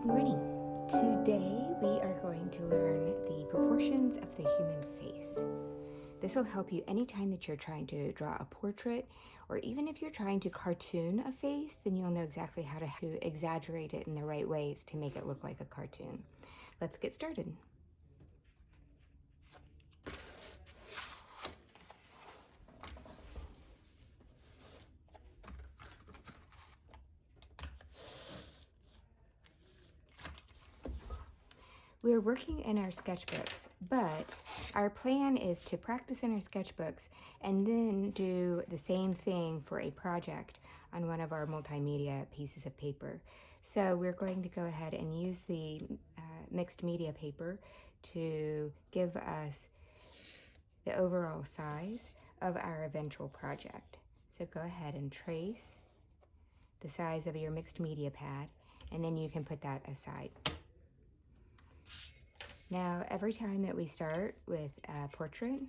Good morning. Today we are going to learn the proportions of the human face. This will help you anytime that you're trying to draw a portrait, or even if you're trying to cartoon a face, then you'll know exactly how to exaggerate it in the right ways to make it look like a cartoon. Let's get started. We're working in our sketchbooks, but our plan is to practice in our sketchbooks and then do the same thing for a project on one of our multimedia pieces of paper. So we're going to go ahead and use the mixed media paper to give us the overall size of our eventual project. So go ahead and trace the size of your mixed media pad, and then you can put that aside. Now, every time that we start with a portrait,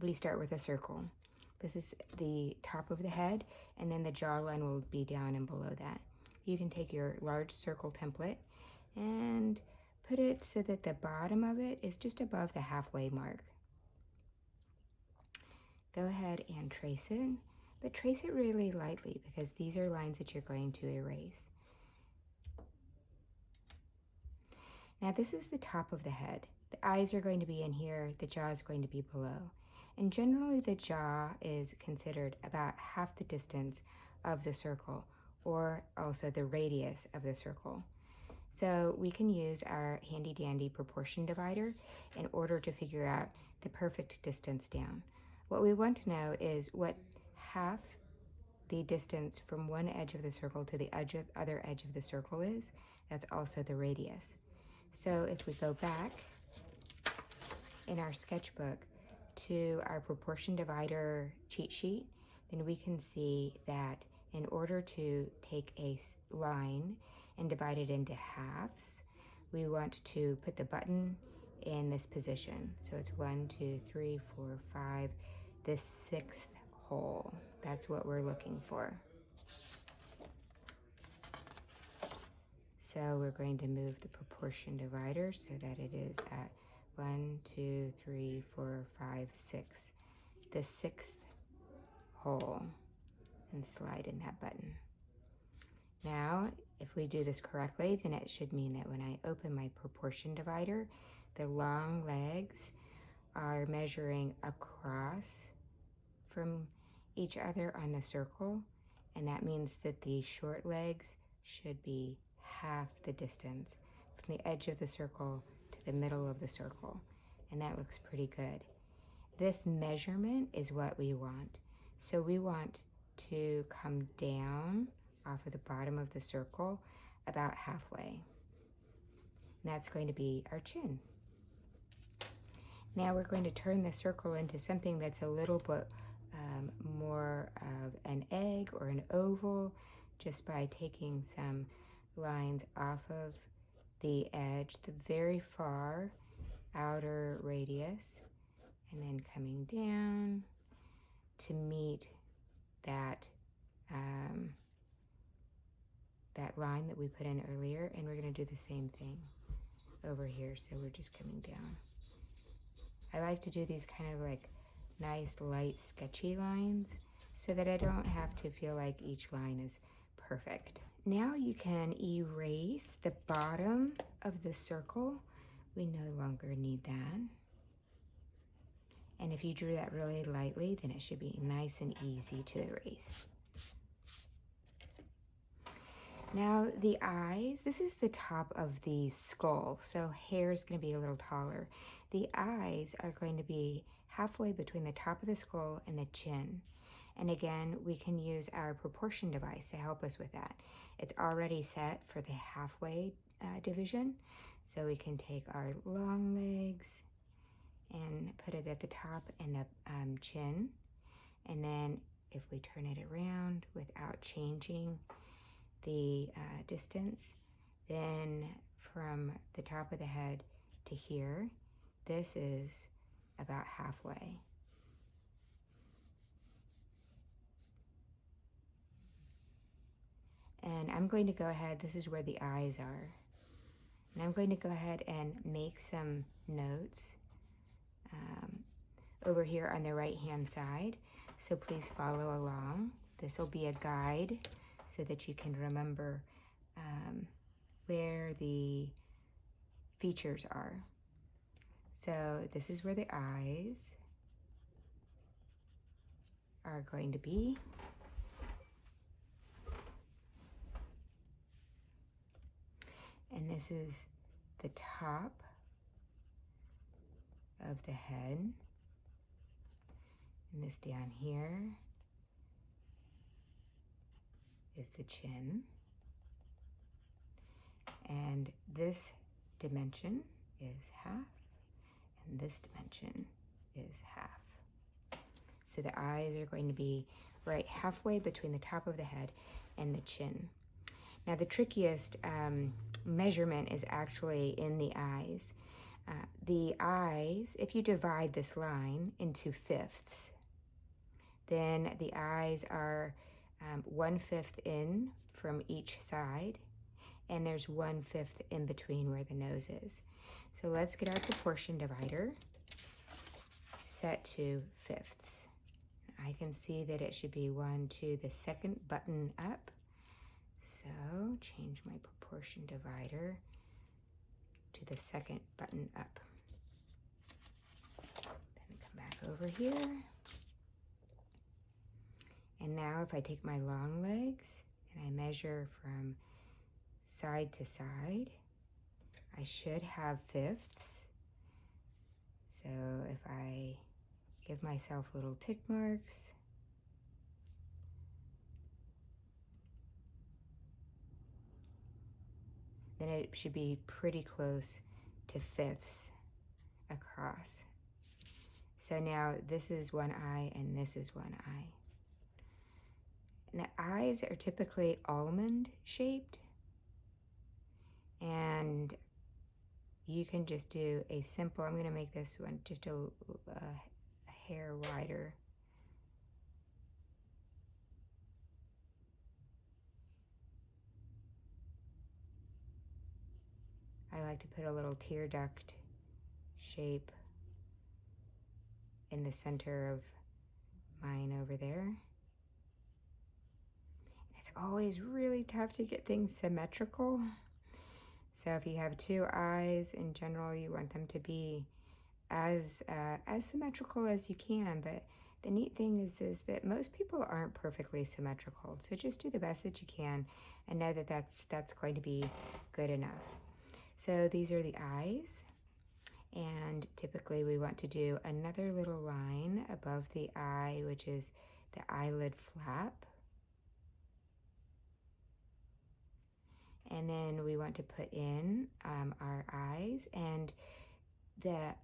we start with a circle. This is the top of the head, and then the jawline will be down and below that. You can take your large circle template and put it so that the bottom of it is just above the halfway mark. Go ahead and trace it, but trace it really lightly because these are lines that you're going to erase. Now this is the top of the head. The eyes are going to be in here, the jaw is going to be below. And generally the jaw is considered about half the distance of the circle, or also the radius of the circle. So we can use our handy dandy proportion divider in order to figure out the perfect distance down. What we want to know is what half the distance from one edge of the circle to the other edge of the circle is. That's also the radius. So if we go back in our sketchbook to our proportion divider cheat sheet, then we can see that in order to take a line and divide it into halves, we want to put the button in this position. So it's 1, 2, 3, 4, 5, this sixth hole. That's what we're looking for. So we're going to move the proportion divider so that it is at 1, 2, 3, 4, 5, 6, the sixth hole, and slide in that button. Now, if we do this correctly, then it should mean that when I open my proportion divider, the long legs are measuring across from each other on the circle, and that means that the short legs should be half the distance from the edge of the circle to the middle of the circle, and that looks pretty good. This measurement is what we want. So we want to come down off of the bottom of the circle about halfway. And that's going to be our chin. Now we're going to turn the circle into something that's a little bit more of an egg or an oval, just by taking some lines off of the edge, the very far outer radius, and then coming down to meet that that line that we put in earlier, and we're going to do the same thing over here. So we're just coming down. I like to do these kind of like nice light sketchy lines so that I don't have to feel like each line is perfect. Now you can erase the bottom of the circle. We no longer need that. And if you drew that really lightly, then it should be nice and easy to erase. Now the eyes, this is the top of the skull, so hair is going to be a little taller. The eyes are going to be halfway between the top of the skull and the chin. And again, we can use our proportion device to help us with that. It's already set for the halfway division. So we can take our long legs and put it at the top and the chin. And then if we turn it around without changing the distance, then from the top of the head to here, this is about halfway. And I'm going to go ahead, this is where the eyes are. And I'm going to go ahead and make some notes over here on the right hand side. So please follow along. This will be a guide so that you can remember where the features are. So this is where the eyes are going to be. And this is the top of the head. And this down here is the chin. And this dimension is half, and this dimension is half. So the eyes are going to be right halfway between the top of the head and the chin. Now the trickiest measurement is actually in the eyes. The eyes, if you divide this line into fifths, then the eyes are 1/5 in from each side, and there's 1/5 in between where the nose is. So let's get our proportion divider set to fifths. I can see that it should be 1 to the second button up. So change my proportion divider to the second button up. Then come back over here. And now if I take my long legs and I measure from side to side, I should have fifths. So if I give myself little tick marks, then it should be pretty close to fifths across. So now this is one eye and this is one eye. And the eyes are typically almond shaped, and you can just do a simple, I'm going to make this one just a hair wider. I like to put a little tear duct shape in the center of mine over there. It's always really tough to get things symmetrical. So if you have two eyes, in general, you want them to be as symmetrical as you can. But the neat thing is that most people aren't perfectly symmetrical. So just do the best that you can and know that that's going to be good enough. So these are the eyes. And typically we want to do another little line above the eye, which is the eyelid flap. And then we want to put in our eyes, and the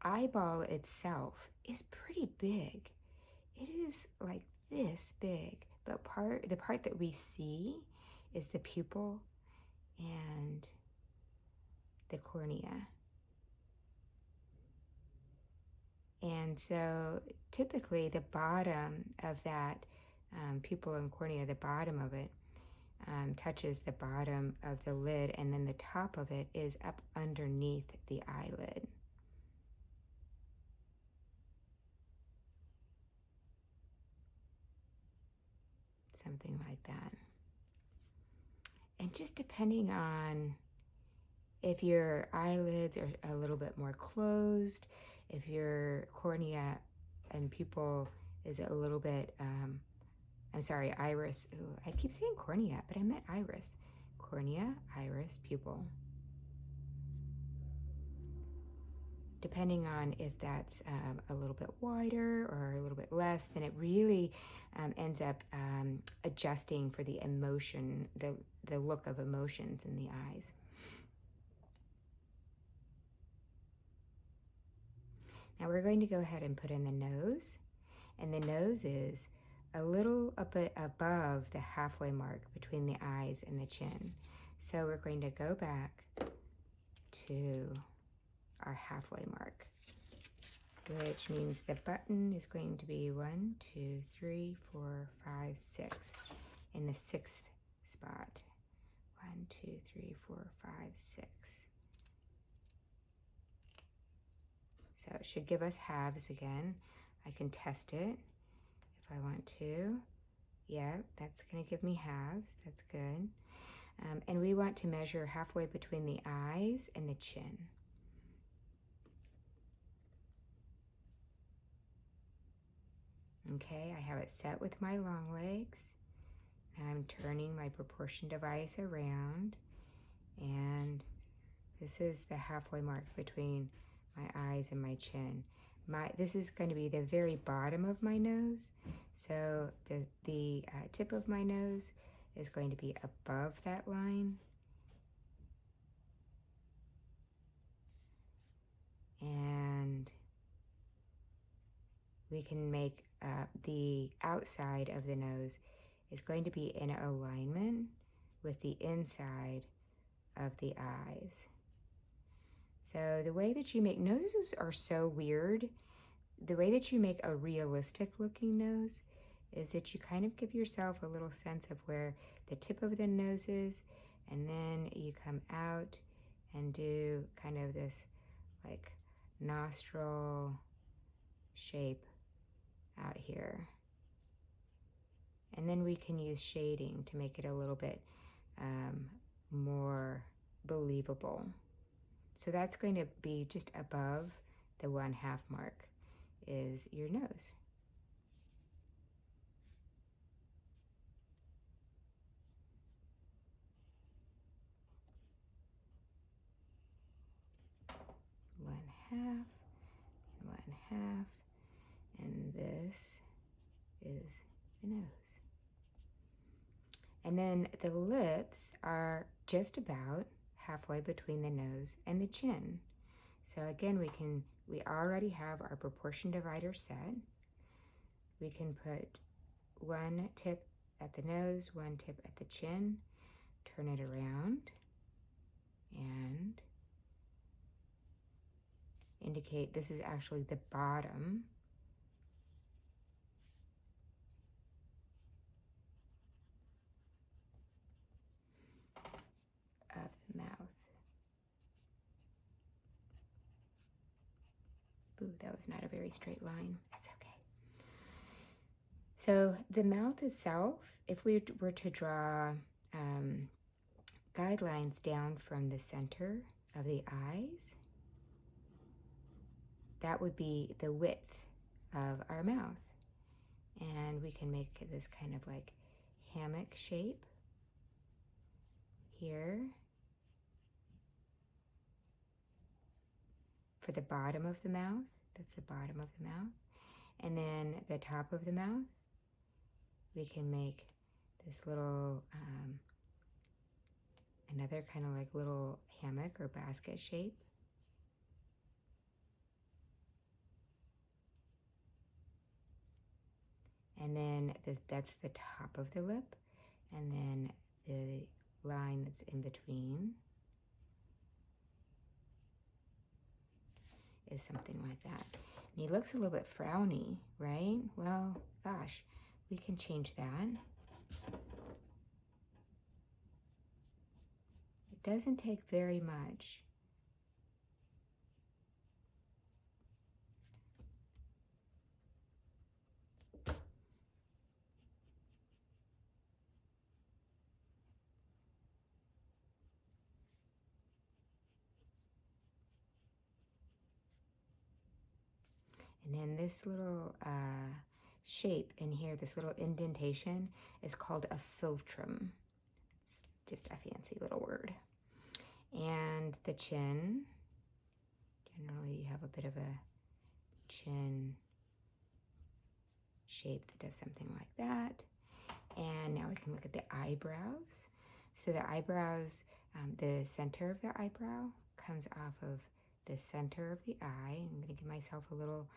eyeball itself is pretty big. It is like this big, but the part that we see is the pupil and the cornea. And so typically the bottom of that pupil and cornea, the bottom of it, touches the bottom of the lid, and then the top of it is up underneath the eyelid. Something like that. And just depending on if your eyelids are a little bit more closed, if your cornea and pupil is a little bit, iris. Ooh, I keep saying cornea, but I meant iris. Cornea, iris, pupil. Depending on if that's a little bit wider or a little bit less, then it really ends up adjusting for the emotion, the look of emotions in the eyes. Now we're going to go ahead and put in the nose, and the nose is a little bit above the halfway mark between the eyes and the chin. So we're going to go back to our halfway mark, which means the button is going to be 1, 2, 3, 4, 5, 6 in the 6th spot. 1, 2, 3, 4, 5, 6. So it should give us halves again. I can test it if I want to. Yeah, that's going to give me halves. That's good. And we want to measure halfway between the eyes and the chin. Okay, I have it set with my long legs. Now I'm turning my proportion device around, and this is the halfway mark between my eyes and my chin. This is going to be the very bottom of my nose, so the tip of my nose is going to be above that line. And we can make the outside of the nose is going to be in alignment with the inside of the eyes. So the way that you make noses are so weird. The way that you make a realistic looking nose is that you kind of give yourself a little sense of where the tip of the nose is, and then you come out and do kind of this like nostril shape out here. And then we can use shading to make it a little bit more believable. So that's going to be just above the 1/2 mark is your nose. One half, 1/2, and this is the nose. And then the lips are just about halfway between the nose and the chin. So again, we already have our proportion divider set. We can put one tip at the nose, one tip at the chin, turn it around, and indicate this is actually the bottom of the mouth. Ooh, that was not a very straight line. That's okay. So the mouth itself, if we were to draw guidelines down from the center of the eyes, that would be the width of our mouth. And we can make this kind of like hammock shape here for the bottom of the mouth. That's the bottom of the mouth. And then the top of the mouth, we can make this little, another kind of like little hammock or basket shape. And then that's the top of the lip. And then the line that's in between is something like that. And he looks a little bit frowny, right? Well, gosh, we can change that. It doesn't take very much. And then this little shape in here, this little indentation, is called a philtrum. It's just a fancy little word. And the chin, generally you have a bit of a chin shape that does something like that. And now we can look at the eyebrows. So the eyebrows, the center of the eyebrow comes off of the center of the eye. I'm going to give myself a little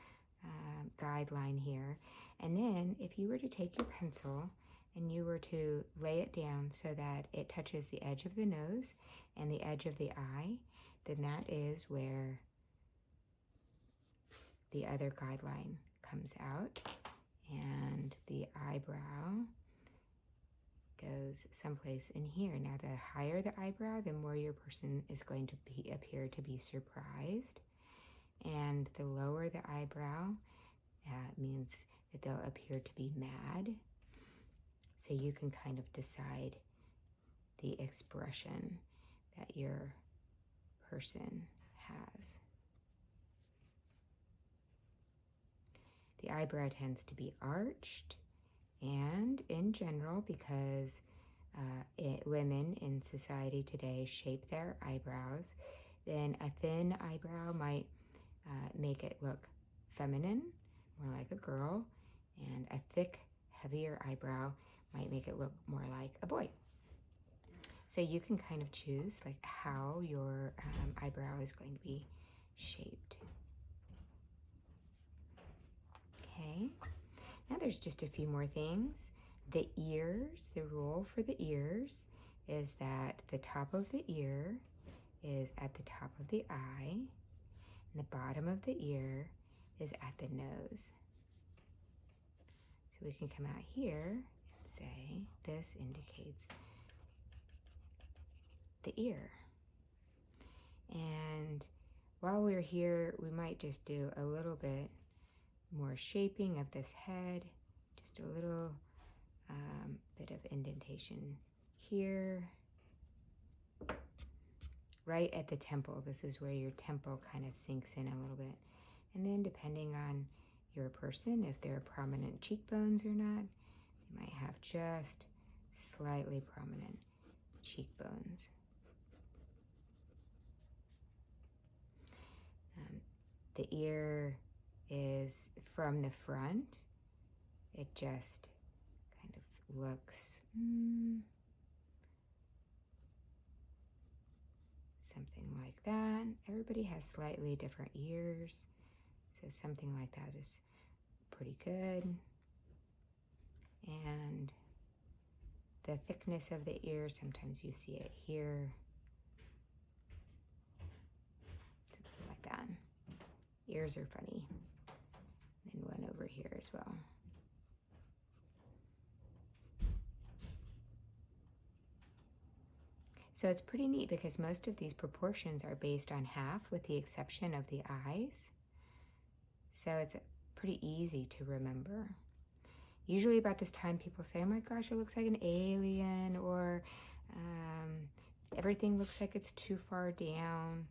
guideline here. And then if you were to take your pencil and you were to lay it down so that it touches the edge of the nose and the edge of the eye, then that is where the other guideline comes out. And the eyebrow goes someplace in here. Now, the higher the eyebrow, the more your person is going to appear to be surprised. And the lower the eyebrow means that they'll appear to be mad. So you can kind of decide the expression that your person has. The eyebrow tends to be arched, and in general, because women in society today shape their eyebrows, then a thin eyebrow might make it look feminine, more like a girl, and a thick, heavier eyebrow might make it look more like a boy. So you can kind of choose like how your eyebrow is going to be shaped. Okay, now there's just a few more things. The ears, the rule for the ears is that the top of the ear is at the top of the eye, and the bottom of the ear is at the nose. So we can come out here and say this indicates the ear. And while we're here, we might just do a little bit more shaping of this head, just a little bit of indentation here, right at the temple. This is where your temple kind of sinks in a little bit. And then depending on your person, if there are prominent cheekbones or not, you might have just slightly prominent cheekbones. The ear is from the front. It just kind of looks something like that. Everybody has slightly different ears, so something like that is pretty good. And the thickness of the ear, sometimes you see it here, something like that. Ears are funny. And one over here as well. So it's pretty neat because most of these proportions are based on half, with the exception of the eyes. So it's pretty easy to remember. Usually about this time people say, oh my gosh, it looks like an alien, or everything looks like it's too far down.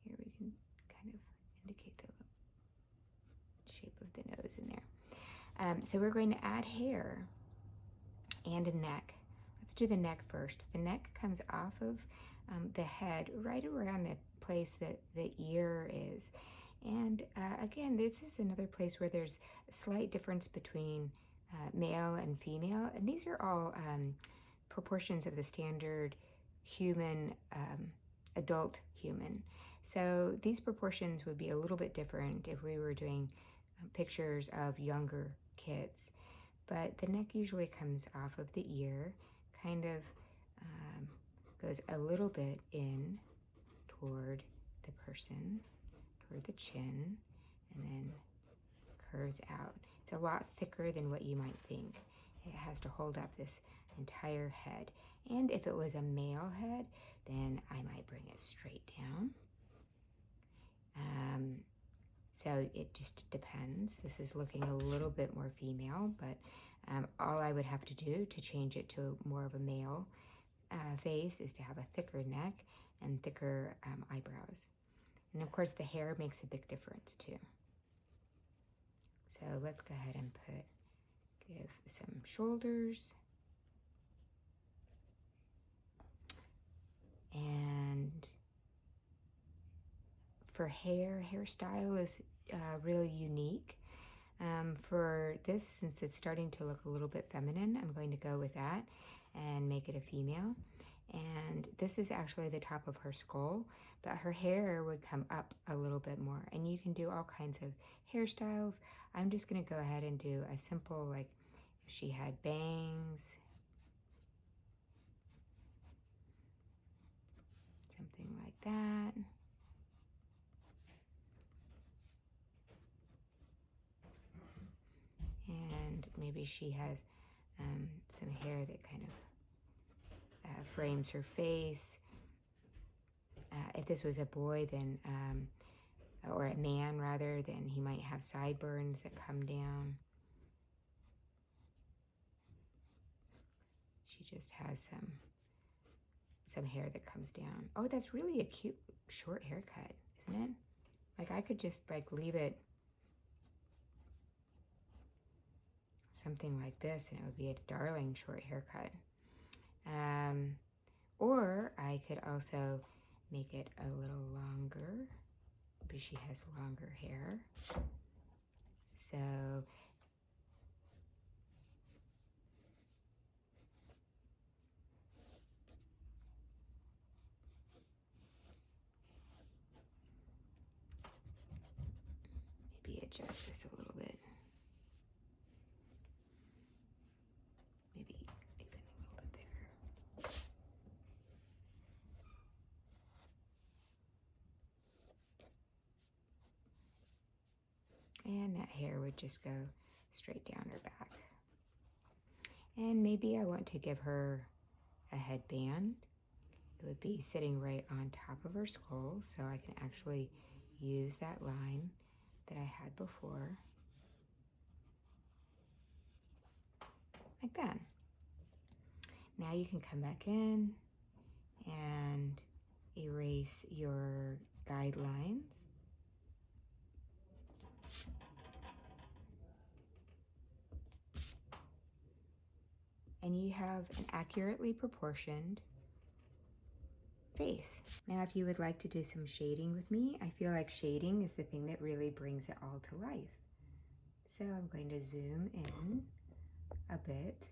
Here we can kind of indicate the shape of the nose in there. So we're going to add hair and a neck. Let's do the neck first. The neck comes off of the head right around the place that the ear is. And again, this is another place where there's a slight difference between male and female. And these are all proportions of the standard human, adult human. So these proportions would be a little bit different if we were doing pictures of younger kids. But the neck usually comes off of the ear, kind of goes a little bit in toward the person, toward the chin, and then curves out. It's a lot thicker than what you might think. It has to hold up this entire head. And if it was a male head, then I might bring it straight down. So it just depends. This is looking a little bit more female, but all I would have to do to change it to more of a male face is to have a thicker neck and thicker eyebrows. And of course the hair makes a big difference too. So let's go ahead and give some shoulders. And for hairstyle is really unique. For this, since it's starting to look a little bit feminine, I'm going to go with that and make it a female. And this is actually the top of her skull, but her hair would come up a little bit more. And you can do all kinds of hairstyles. I'm just going to go ahead and do a simple, like if she had bangs, something like that. And maybe she has some hair that kind of frames her face. If this was a boy, then or a man rather, then he might have sideburns that come down. She just has some hair that comes down. Oh, that's really a cute short haircut, isn't it? Like I could just like leave it something like this and it would be a darling short haircut. Or I could also make it a little longer. Maybe she has longer hair. So maybe adjust this a little bit. Maybe even a little bit bigger. And that hair would just go straight down her back. And maybe I want to give her a headband. It would be sitting right on top of her skull, so I can actually use that line that I had before. Like that. Now you can come back in and erase your guidelines. And you have an accurately proportioned face. Now, if you would like to do some shading with me, I feel like shading is the thing that really brings it all to life. So I'm going to zoom in a bit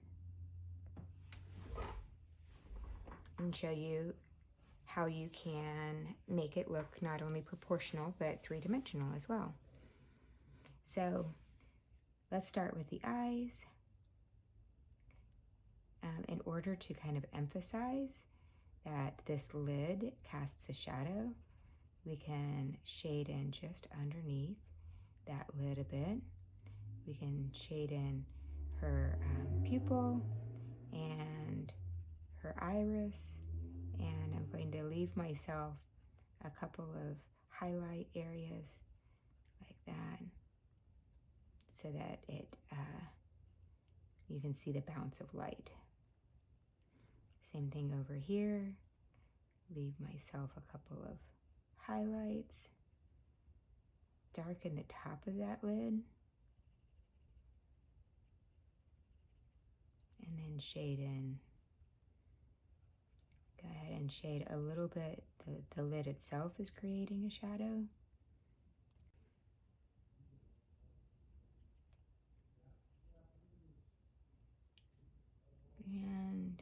and show you how you can make it look not only proportional, but three-dimensional as well. So let's start with the eyes. In order to kind of emphasize that this lid casts a shadow, we can shade in just underneath that lid a bit. We can shade in her pupil and her iris, and I'm going to leave myself a couple of highlight areas like that so that you can see the bounce of light. Same thing over here. Leave myself a couple of highlights. Darken the top of that lid. And then shade in. Go ahead and shade a little bit. The lid itself is creating a shadow. And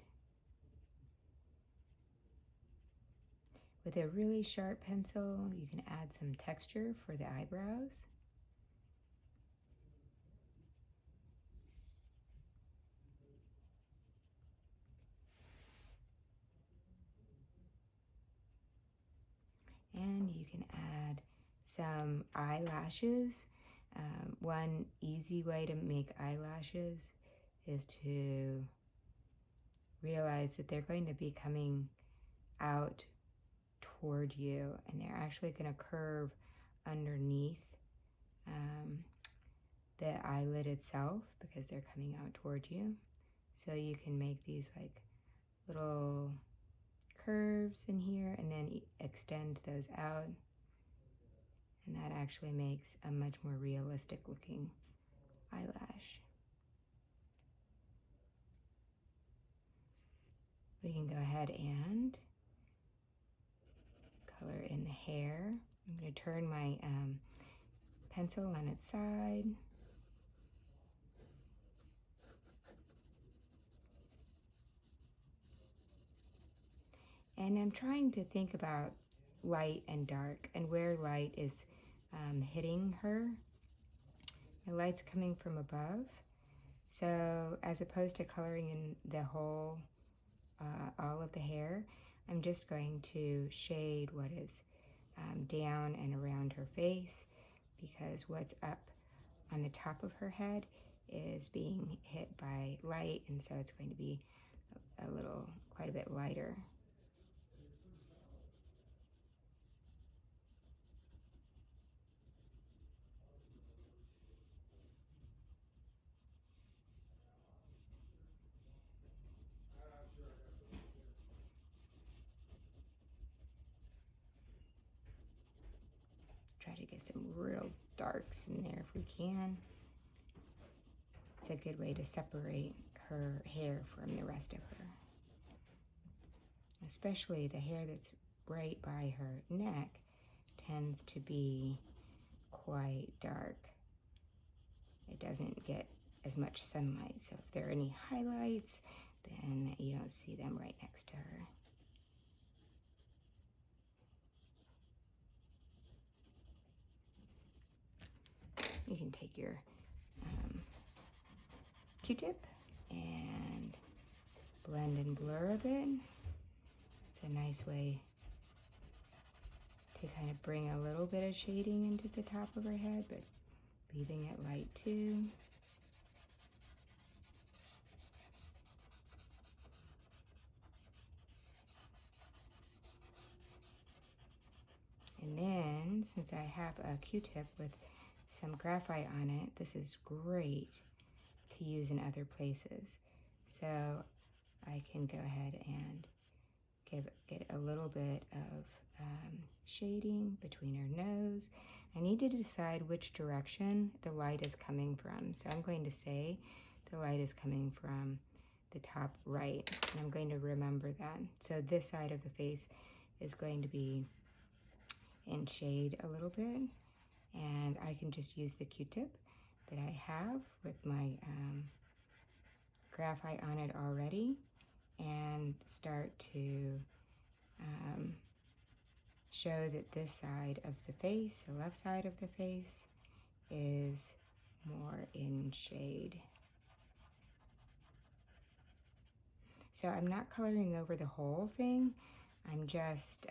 with a really sharp pencil, you can add some texture for the eyebrows. And you can add some eyelashes. One easy way to make eyelashes is to realize that they're going to be coming out toward you, and they're actually going to curve underneath the eyelid itself because they're coming out toward you. So you can make these like little curves in here and then extend those out, and that actually makes a much more realistic looking eyelash. We can go ahead and color in the hair. I'm going to turn my pencil on its side. And I'm trying to think about light and dark and where light is hitting her. The light's coming from above. So as opposed to coloring in the whole, all of the hair, I'm just going to shade what is down and around her face, because what's up on the top of her head is being hit by light, and so it's going to be quite a bit lighter. get some real darks in there if we can. It's a good way to separate her hair from the rest of her. Especially the hair that's right by her neck tends to be quite dark. It doesn't get as much sunlight, so if there are any highlights, then you don't see them right next to her. You can take your Q-tip and blend and blur a bit. It's a nice way to kind of bring a little bit of shading into the top of her head, but leaving it light too. And then, since I have a Q-tip with some graphite on it, this is great to use in other places. So I can go ahead and get a little bit of shading between her nose. I need to decide which direction the light is coming from. So I'm going to say the light is coming from the top right, and I'm going to remember that. So this side of the face is going to be in shade a little bit, and I can just use the Q-tip that I have with my graphite on it already and start to show that this side of the face, the left side of the face, is more in shade. So I'm not coloring over the whole thing, I'm just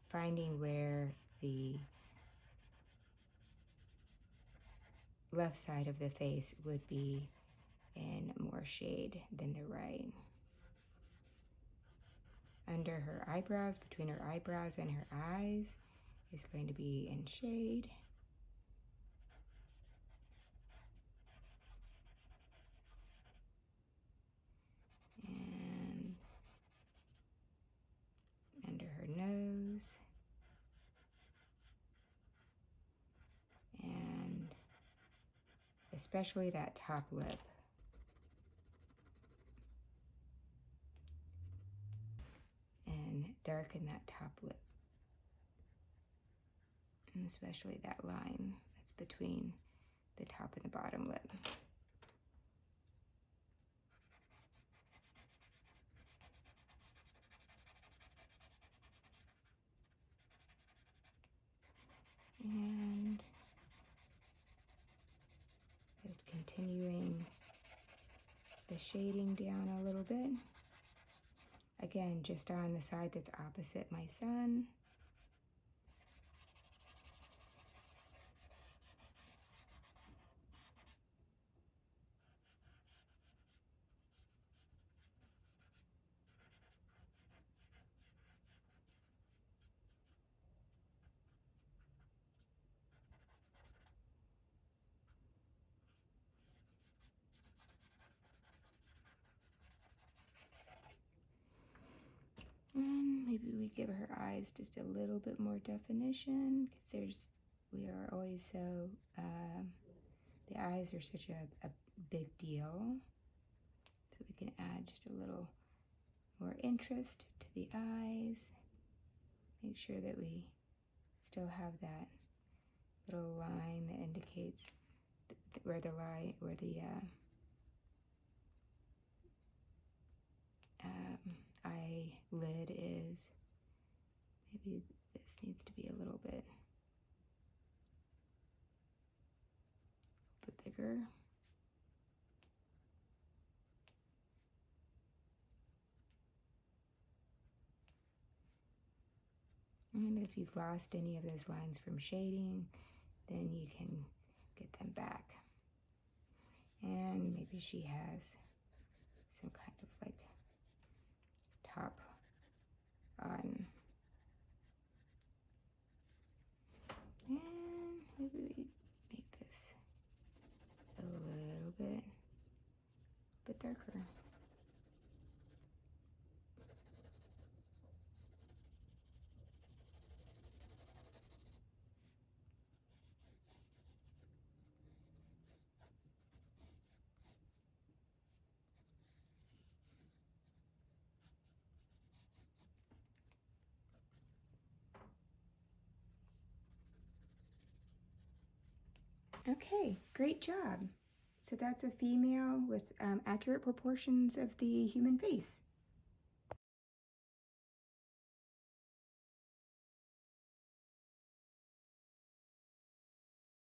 finding where the left side of the face would be in more shade than the right. Under her eyebrows, between her eyebrows and her eyes, is going to be in shade. And under her nose. And especially that top lip. And darken that top lip. And especially that line that's between the top and the bottom lip. And just continuing the shading down a little bit. Again, just on the side that's opposite my sun. And maybe we give her eyes just a little bit more definition, because we are always so, the eyes are such a big deal. So we can add just a little more interest to the eyes. Make sure that we still have that little line that indicates where the eyelid is. Maybe this needs to be a little bit bigger. And if you've lost any of those lines from shading, then you can get them back. And maybe she has some kind of like top on. And maybe we make this a little bit darker. Okay, great job. So that's a female with accurate proportions of the human face.